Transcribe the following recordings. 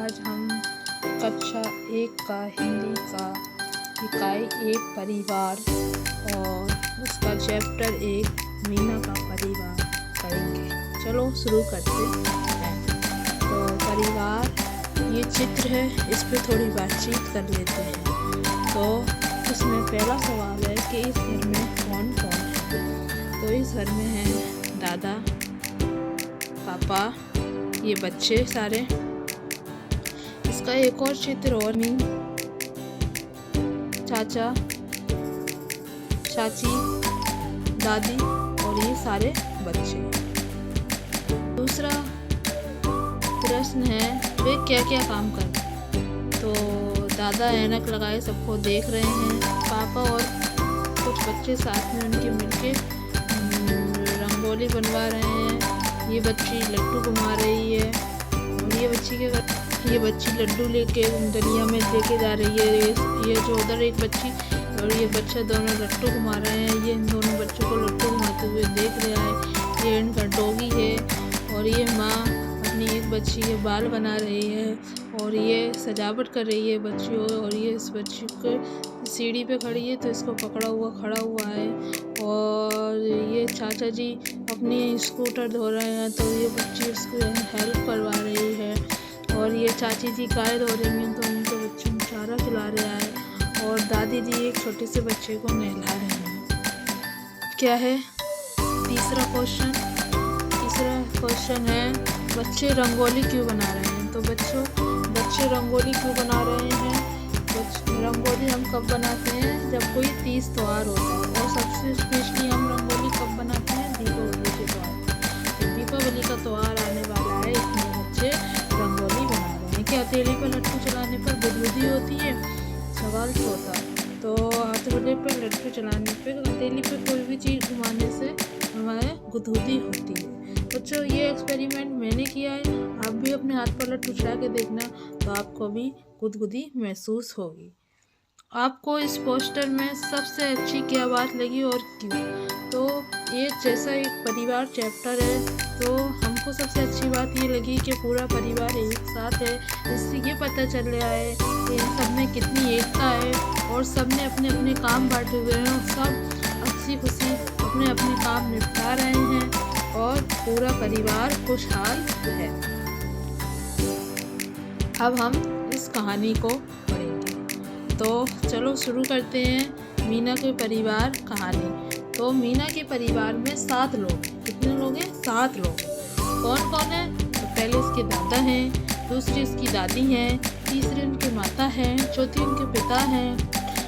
आज हम कक्षा 1 का हिंदी का इकाई 1 परिवार और उसका चैप्टर 1 मीना का परिवार पढ़ेंगे। चलो शुरू करते हैं। तो परिवार ये चित्र है, इस पे थोड़ी बातचीत कर लेते हैं। तो इसमें पहला सवाल है कि इस घर में कौन कौन है। तो इस घर में है दादा, पापा, ये बच्चे सारे। इसका एक और चित्र और नहीं, चाचा, चाची, दादी और ये सारे बच्चे। दूसरा प्रश्न है वे क्या क्या काम करते हैं। तो दादा ऐनक लगाए सबको देख रहे हैं। पापा और कुछ बच्चे साथ में उनके मिलके रंगोली बनवा रहे हैं। ये बच्ची लड्डू घुमा रही है और ये बच्ची लड्डू लेके दलिया में लेके जा रही है। ये जो उधर एक बच्ची और ये बच्चा दोनों लड्डू घुमा रहे हैं। ये इन दोनों बच्चों को लड्डू घुमाते हुए देख रहा है। ये इनका डॉगी है और ये माँ अपनी एक बच्ची के बाल बना रही है और ये सजावट कर रही है बच्चियों। और ये इस बच्ची को सीढ़ी पे खड़ी है तो इसको पकड़ा हुआ खड़ा हुआ है। और ये चाचा जी अपनी स्कूटर धो रहे हैं तो ये बच्ची उसको हेल्प करवा रही है। और ये चाची जी गाय धो रही हैं तो उनके बच्चों को चारा खिला रहा है। और दादी जी एक छोटे से बच्चे को नहला रहे हैं। क्या है तीसरा क्वेश्चन है बच्चे रंगोली क्यों बना रहे हैं। तो बच्चे रंगोली क्यों बना रहे हैं। रंगोली हम कब बनाते हैं, जब कोई तीज त्यौहार होता है। और सबसे स्पेशली हम रंगोली कब बनाते हैं, दीपावली के त्यौहार। तो दीपावली का त्यौहार आने वाला है, इसमें बच्चे रंगोली बना रहे हैं। क्या हथेली पर लड्डू चलाने पर बुद्धि होती है, सवाल चौथा। तो हथेली पर लड्डू चलाने पर, हथेली पर कोई भी चीज़ घुमाने से हमारे गुदगुदी होती है। बच्चों ये एक्सपेरिमेंट मैंने किया है, आप भी अपने हाथ पर लड्डू चला के देखना तो आपको भी गुदगुदी महसूस होगी। आपको इस पोस्टर में सबसे अच्छी क्या बात लगी और क्यों। तो ये जैसा एक परिवार चैप्टर है तो हमको सबसे अच्छी बात ये लगी कि पूरा परिवार एक साथ है। इससे ये पता चल रहा है कि इन सब में कितनी एकता है और सब ने अपने अपने काम बांटे हुए हैं। सब हंसी खुशी अपने अपने काम निपटा रहे हैं और पूरा परिवार खुशहाल है। अब हम इस कहानी को पढ़ेंगे। तो चलो शुरू करते हैं मीना के परिवार कहानी। तो मीना के परिवार में 7 लोग। कितने लोग हैं, 7 लोग। कौन कौन है। तो पहले इसके दादा हैं, दूसरी इसकी दादी हैं, तीसरी उनकी माता हैं, चौथी उनके पिता हैं,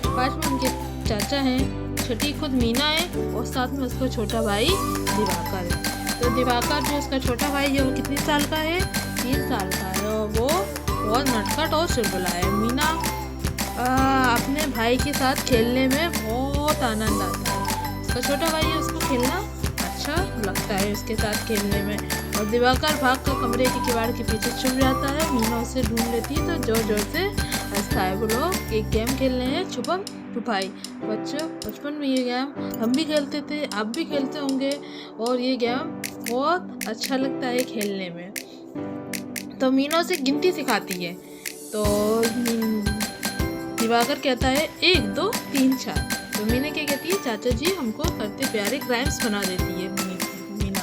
5वें उनके चाचा हैं, छठी खुद मीना है और साथ में उसका छोटा भाई दिवाकर है। तो दिवाकर जो उसका छोटा भाई है वो कितने साल का है, 3 साल का है और वो बहुत नटखट और चुलबुला है। मीना अपने भाई के साथ खेलने में बहुत आनंद आता है। उसका छोटा भाई है, उसको खेलना अच्छा लगता है उसके साथ खेलने में। और दिवाकर भाग कर कमरे के किवाड़ के पीछे छुप जाता है। मीना उसे ढूंढ लेती है तो जोर जोर से हंसता है। वो लोग एक गेम खेल रहे हैं, छुपम छुपाई। बच्चों बचपन में ये गेम हम भी खेलते थे, आप भी खेलते होंगे और ये गेम बहुत अच्छा लगता है खेलने में। तो मीना उसे गिनती सिखाती है। तो दिवाकर कहता है 1 2 3 4। तो मीना क्या कहती है, चाचा जी हमको करते प्यारे राइम्स बना देती है मीना।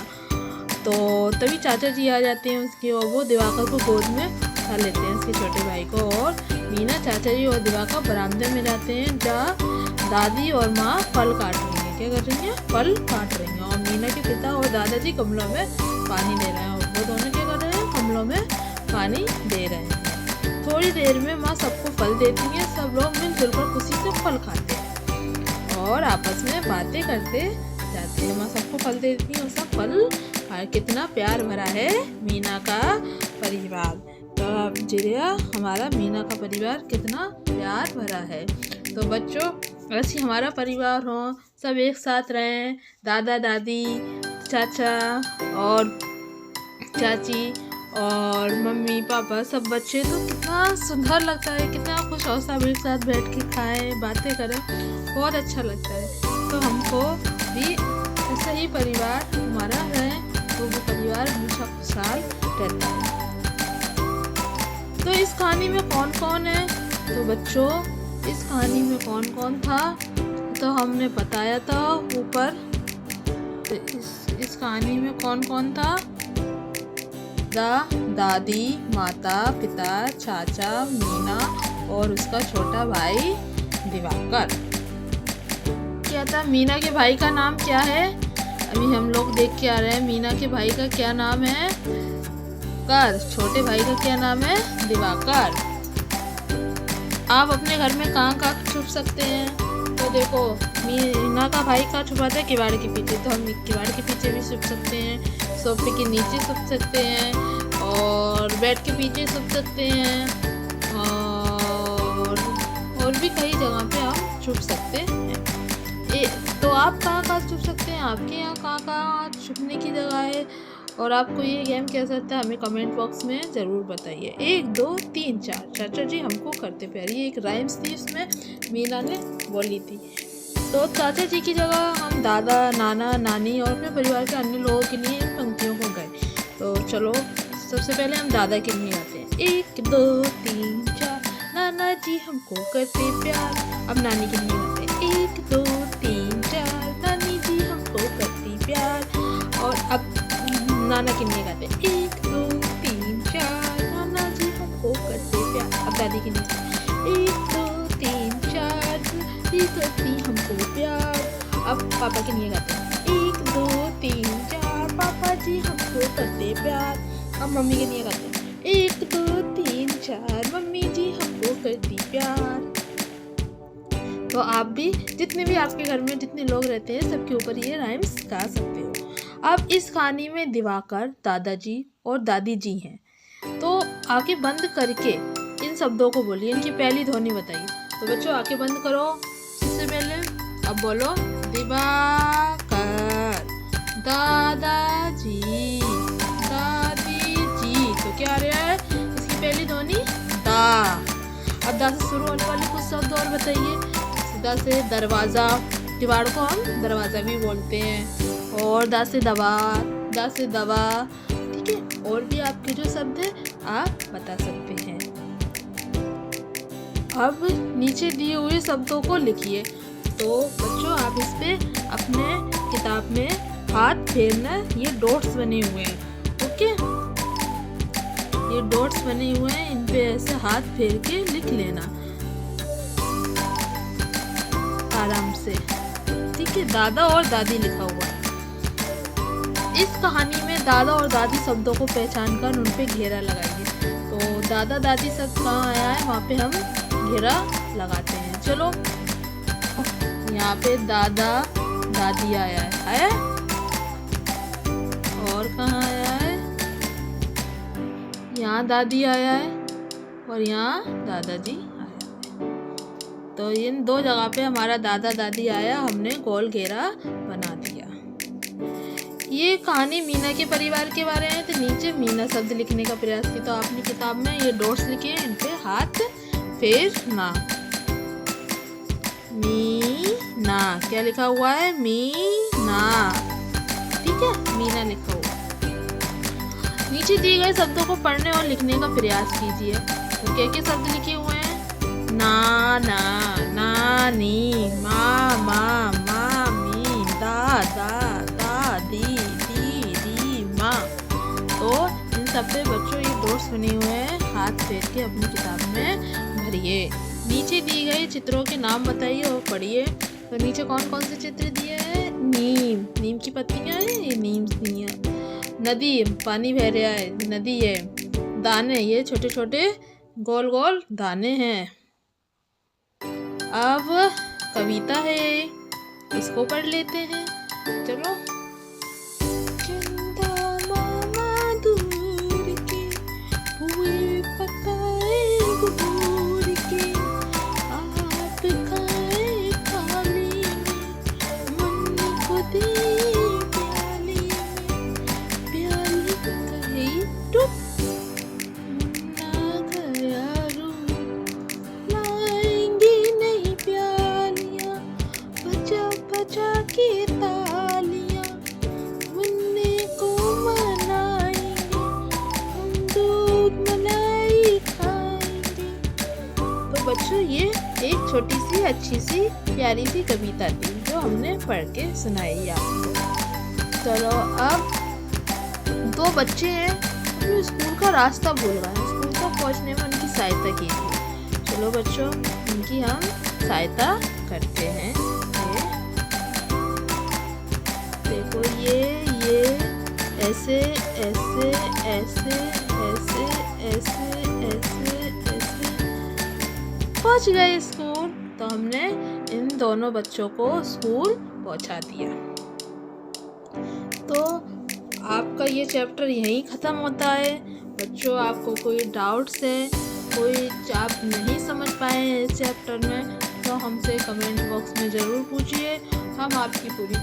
तो तभी चाचा जी आ जाते हैं उसके और वो दिवाकर को गोद में उठा लेते हैं, उसके छोटे भाई को। और मीना, चाचा जी और दिवाकर बरामदे में जाते हैं जहाँ दादी और माँ फल काट रही हैं। क्या कर रही हैं, फल काट रही हैं। और मीना के पिता और दादाजी गमलों में पानी दे रहे हैं और वो दोनों क्या कर रहे हैं, गमलों में पानी दे रहे हैं। थोड़ी देर में माँ सबको फल देती है। सब लोग मिलजुल कर खुशी से फल खाते हैं और आपस में बातें करते जाते हैं। माँ सबको फल देती है और सब फल कितना प्यार भरा है मीना का परिवार। तो आप जिरिया हमारा मीना का परिवार कितना प्यार भरा है। तो बच्चों ऐसे हमारा परिवार हो, सब एक साथ रहें, दादा दादी, चाचा और चाची और मम्मी पापा सब बच्चे, तो कितना सुंदर लगता है, कितना खुश और सब एक साथ बैठ के खाएं, बातें करें, बहुत अच्छा लगता है। तो हमको भी ऐसा ही परिवार हमारा रहे तो वो परिवार हमेशा खुशहाल रहता है। तो इस कहानी में कौन कौन है? तो बच्चों इस कहानी में कौन कौन था तो हमने बताया था ऊपर। तो इस कहानी में कौन कौन था? दादी, माता, पिता, चाचा, मीना और उसका छोटा भाई दिवाकर। क्या था? मीना के भाई का नाम क्या है? अभी हम लोग देख के आ रहे हैं। मीना के भाई का क्या नाम है? कर। छोटे भाई का क्या नाम है? दिवाकर। आप अपने घर में कहाँ छुप सकते हैं? तो देखो मीना का भाई कहाँ छुपाता है? किवाड़ के पीछे। तो हम किवाड़ के पीछे भी छुप सकते हैं, सोफे के नीचे छुप सकते हैं और बेड के पीछे छुप सकते हैं और भी कई जगह पे हम छुप सकते हैं। तो आप कहाँ छुप सकते हैं? आपके यहाँ कहाँ छुपने की जगह है? और आपको ये गेम कैसा लगता है हमें कमेंट बॉक्स में ज़रूर बताइए। 1 2 3 4 चाचा जी हमको करते प्यार, ये एक राइम्स थी, उसमें मीना ने बोली थी। तो चाचा जी की जगह हम दादा, नाना, नानी और अपने परिवार के अन्य लोगों के लिए इन पंक्तियों को गए। तो चलो सबसे पहले हम दादा के लिए आते हैं। 1 2 3 4 नाना जी हमको करते प्यार। अब नानी के लिए आते हैं। 1 2 3 4 नानी जी हमको करती प्यार। और अब नाना के लिए गाते हैं। 1 2 3 4 नाना जी हमको करते प्यार। अब दादी के लिए 1 2 3 4 दादी करती हमको प्यार। अब पापा के लिए गाते हैं। 1 2 3 4 पापा जी हमको करते प्यार। अब मम्मी के लिए गाते हैं। 1 2 3 4 मम्मी जी हमको करती प्यार। तो आप भी जितने भी आपके घर में जितने लोग रहते हैं सबके ऊपर ये राइम्स गा सकते हो। अब इस कहानी में दिवाकर, दादाजी और दादी जी हैं। तो आंखें बंद करके इन शब्दों को बोलिए, इनकी पहली ध्वनि बताइए। तो बच्चों आंखें बंद करो। सबसे पहले अब बोलो दिवाकर, दादाजी, दादी जी। तो क्या आ रहा है? इसकी पहली ध्वनि दा। अब दा से शुरू होने वाले कुछ शब्द और बताइए। दा से दरवाज़ा, दीवार को हम दरवाज़ा भी बोलते हैं। और दा से दवार, दा से दवा। ठीक है, और भी आपके जो शब्द है आप बता सकते हैं। अब नीचे दिए हुए शब्दों को लिखिए। तो बच्चों आप इस पे अपने किताब में हाथ फेरना, ये डॉट्स बने हुए हैं। ओके, ये डॉट्स बने हुए हैं, इन पे ऐसे हाथ फेर के लिख लेना आराम से। ठीक है, दादा और दादी लिखा हुआ है। इस कहानी में दादा और दादी शब्दों को पहचान कर उन पे घेरा लगाइए। तो दादा दादी शब्द कहाँ आया है वहाँ पे हम घेरा लगाते हैं। चलो यहाँ पे दादा दादी आया है? और कहाँ आया है? यहाँ दादी आया है और यहाँ दादाजी आया है। तो इन दो जगह पे हमारा दादा दादी आया, हमने गोल घेरा बना दिया। ये कहानी मीना के परिवार के बारे में। तो नीचे मीना शब्द लिखने का प्रयास किया। तो आपने किताब में ये डॉट्स लिखे, इन पे हाथ फेरना। मीना, क्या लिखा हुआ है? मीना। ठीक है, मीना लिखा हुआ है। नीचे दिए गए शब्दों को पढ़ने और लिखने का प्रयास कीजिए। तो क्या क्या शब्द लिखे हुए हैं? नाना, नानी, मामा, मामी, दादा, दादी, दीदी, माँ। तो इन सब पे बच्चों ये डॉट्स बने हुए हैं, हाथ फेर के अपनी किताब में भरिए। नीचे दिए गए चित्रों के नाम बताइए और पढ़िए। तो नीचे कौन कौन से चित्र दिए हैं? नीम, नीम की पत्तियां हैं, ये नीम दी हैं। नदी, पानी बह रहा है, नदी है। दाने, ये छोटे छोटे गोल गोल दाने हैं। अब कविता है, इसको पढ़ लेते हैं। चलो। चंदा मामा दूर के हुए पकाए गुरूर के, आप खाए थाली में, मन को दे प्याली में, प्याली कही डूब ना गया रूप, लाएंगे नहीं प्यालियाँ बचा बचा के छोटी सी अच्छी सी प्यारी सी कविता थी जो हमने पढ़ के सुनाई आपको। चलो अब 2 बच्चे हैं, अपने स्कूल का रास्ता भूल गए हैं, स्कूल तक पहुंचने में उनकी सहायता कीजिए। चलो बच्चों, उनकी हम सहायता करते हैं। देखो ये ऐसे ऐसे ऐसे ऐसे ऐसे ऐसे ऐसे पहुंच गए स्कूल। तो हमने इन दोनों बच्चों को स्कूल पहुंचा दिया। तो आपका ये चैप्टर यहीं ख़त्म होता है। बच्चों, आपको कोई डाउट्स है, कोई आप नहीं समझ पाए हैं इस चैप्टर में, तो हमसे कमेंट बॉक्स में ज़रूर पूछिए, हम आपकी पूरी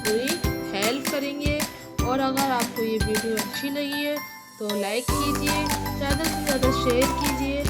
हेल्प करेंगे। और अगर आपको ये वीडियो अच्छी लगी है तो लाइक कीजिए, ज़्यादा से ज़्यादा शेयर कीजिए